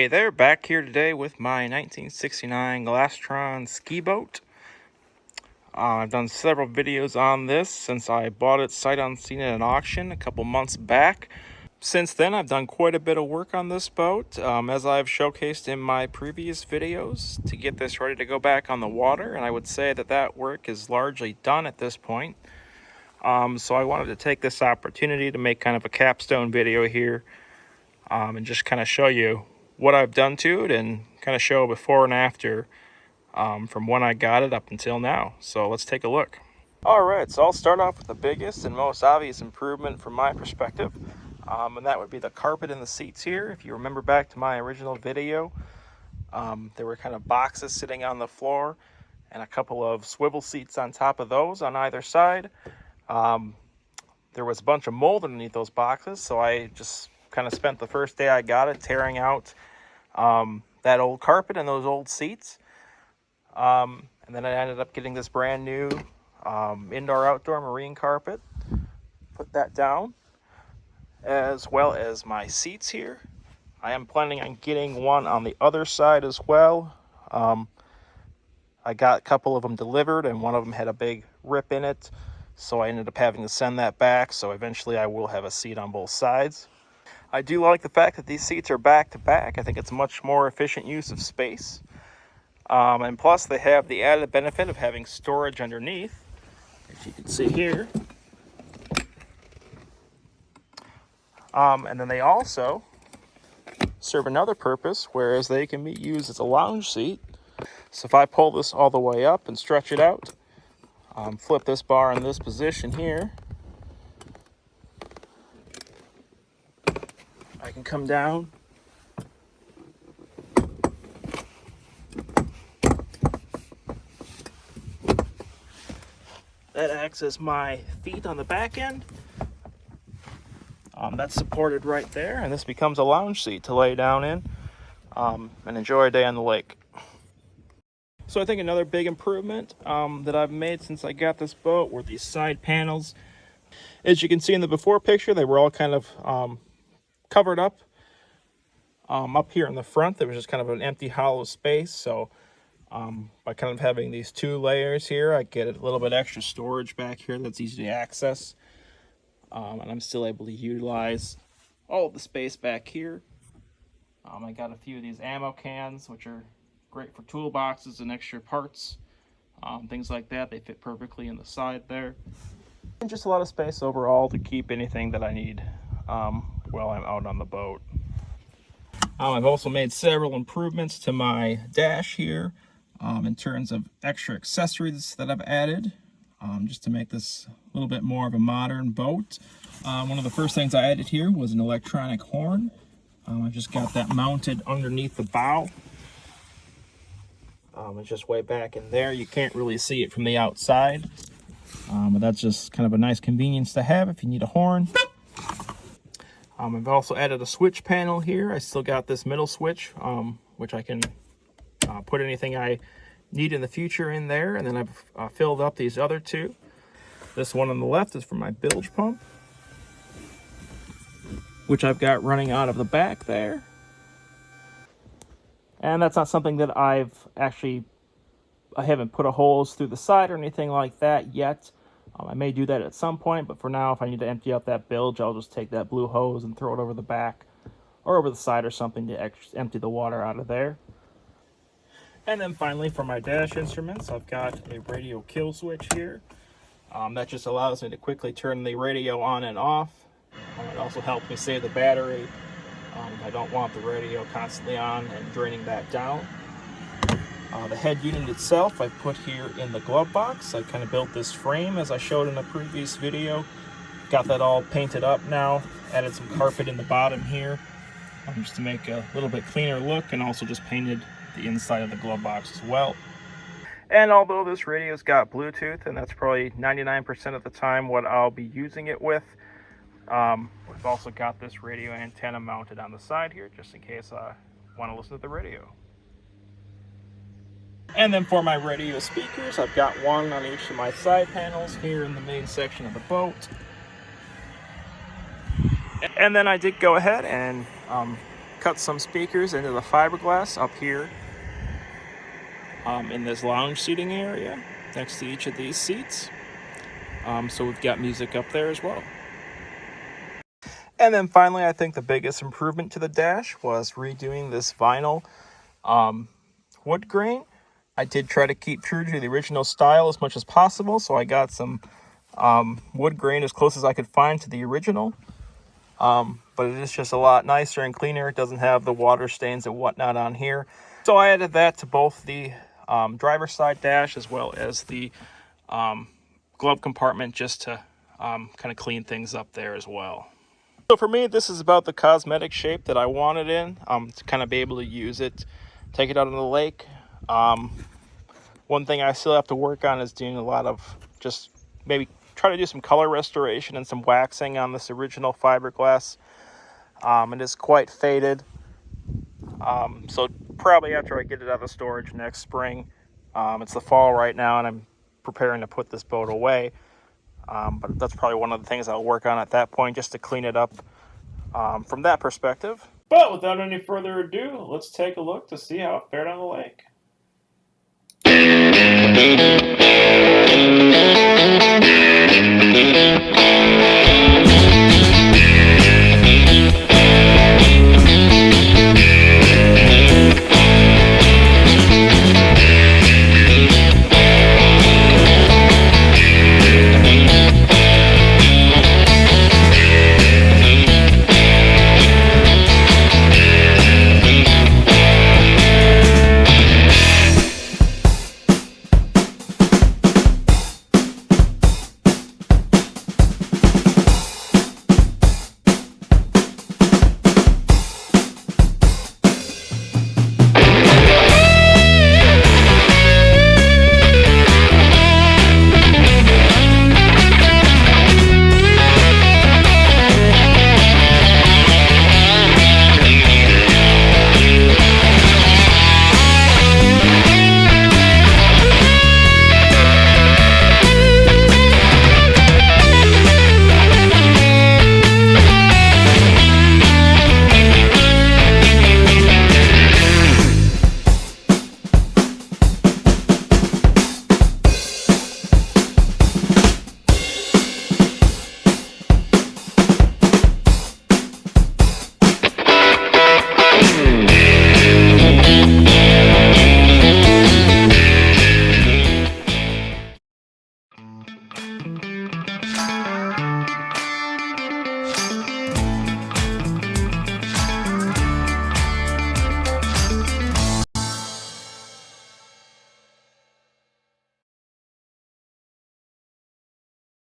Hey there, back here today with my 1969 Glastron ski boat. I've done several videos on this since I bought it sight unseen at an auction a couple months back. Since then, I've done quite a bit of work on this boat, as I've showcased in my previous videos, to get this ready to go back on the water, and I would say that that work is largely done at this point. So I wanted to take this opportunity to make kind of a capstone video here, and just kind of show you what I've done to it and kind of show before and after from when I got it up until now. So let's take a look. Alright, so I'll start off with the biggest and most obvious improvement from my perspective, and that would be the carpet in the seats here. If you remember back to my original video, there were kind of boxes sitting on the floor and a couple of swivel seats on top of those on either side. There was a bunch of mold underneath those boxes, so I just kind of spent the first day I got it tearing out that old carpet and those old seats, and then I ended up getting this brand new indoor-outdoor marine carpet. Put that down, as well as my seats here. I am planning on getting one on the other side as well. I got a couple of them delivered, and one of them had a big rip in it, so I ended up having to send that back. So eventually I will have a seat on both sides. I do like the fact that these seats are back to back. I think it's a much more efficient use of space. And plus they have the added benefit of having storage underneath, as you can see here. And then they also serve another purpose, whereas they can be used as a lounge seat. So if I pull this all the way up and stretch it out, flip this bar in this position here, I can come down that acts as my feet on the back end. That's supported right there, and this becomes a lounge seat to lay down in and enjoy a day on the lake. So I think another big improvement that I've made since I got this boat were these side panels. As you can see in the before picture, they were all kind of covered up. Up here in the front, there was just kind of an empty hollow space. So by kind of having these two layers here, I get a little bit extra storage back here that's easy to access. And I'm still able to utilize all of the space back here. I got a few of these ammo cans, which are great for toolboxes and extra parts, things like that. They fit perfectly in the side there. And just a lot of space overall to keep anything that I need while I'm out on the boat. I've also made several improvements to my dash here in terms of extra accessories that I've added, just to make this a little bit more of a modern boat. One of the first things I added here was an electronic horn. I just got that mounted underneath the bow. It's just way back in there. You can't really see it from the outside, but that's just kind of a nice convenience to have if you need a horn. I've also added a switch panel here. I still got this middle switch, which I can put anything I need in the future in there. And then I've filled up these other two. This one on the left is for my bilge pump, which I've got running out of the back there. And that's not something that I haven't put a hose through the side or anything like that yet. I may do that at some point, but for now, if I need to empty out that bilge, I'll just take that blue hose and throw it over the back or over the side or something to empty the water out of there. And then finally, for my dash instruments, I've got a radio kill switch here. That just allows me to quickly turn the radio on and off. It also helps me save the battery. I don't want the radio constantly on and draining back down. The head unit itself I put here in the glove box. I kind of built this frame as I showed in a previous video. Got that all painted up now. Added some carpet in the bottom here just to make a little bit cleaner look, and also just painted the inside of the glove box as well. And although this radio's got Bluetooth, and that's probably 99% of the time what I'll be using it with, we've also got this radio antenna mounted on the side here just in case I want to listen to the radio. And then for my radio speakers, I've got one on each of my side panels here in the main section of the boat. And then I did go ahead and cut some speakers into the fiberglass up here in this lounge seating area next to each of these seats. So we've got music up there as well. And then finally, I think the biggest improvement to the dash was redoing this vinyl wood grain. I did try to keep true to the original style as much as possible, so I got some wood grain as close as I could find to the original. But it is just a lot nicer and cleaner. It doesn't have the water stains and whatnot on here. So I added that to both the driver's side dash as well as the glove compartment just to kind of clean things up there as well. So for me, this is about the cosmetic shape that I wanted in, to kind of be able to use it, take it out on the lake. One thing I still have to work on is doing a lot of just maybe try to do some color restoration and some waxing on this original fiberglass. It is quite faded. So probably after I get it out of storage next spring. It's the fall right now and I'm preparing to put this boat away. But that's probably one of the things I'll work on at that point, just to clean it up from that perspective. But without any further ado, let's take a look to see how it fared on the lake.